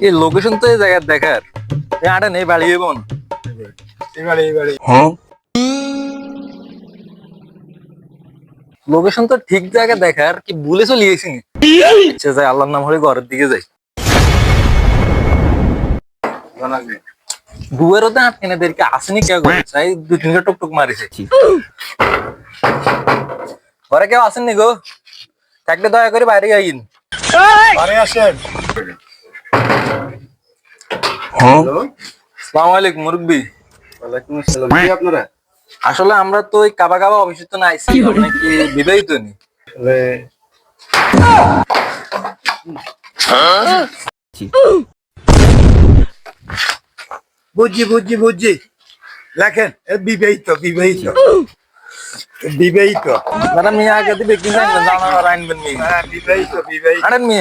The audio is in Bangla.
এই লোকেশন তো এই জায়গা দেখার আটা নেই বাড়ি বোন লোকেশন তো ঠিক জায়গা দেখার কি ভুলে চলে গেছি আচ্ছা যাই আল্লাহর নাম হলে ঘরের দিকে যাই বুয়েরও তো আটকে দেরকে আসেনি কেউ করে চাই দুই তিনটা টুকটুক মারিছে ঘরে কেউ আসেননি গো থাকলে দয়া করে বাইরে গাইন আরে আসেন। আসসালামু আলাইকুম মুরব্বি ওয়ালাইকুম আসসালাম। কি আপনারা? আসলে আমরা তো ওই কাবা কাবা অফিসে তো না আইছি আমরা কি বিবাহিত নি আসলে বুঝছি লেখেন বিবাহিত বিবাহিত বিবাহিত। দাদা মিয়া আগে তো দেখি জানবেন জানার আইনবেন মি হ্যাঁ বিবাহিত বিবাহিত। আনেন মি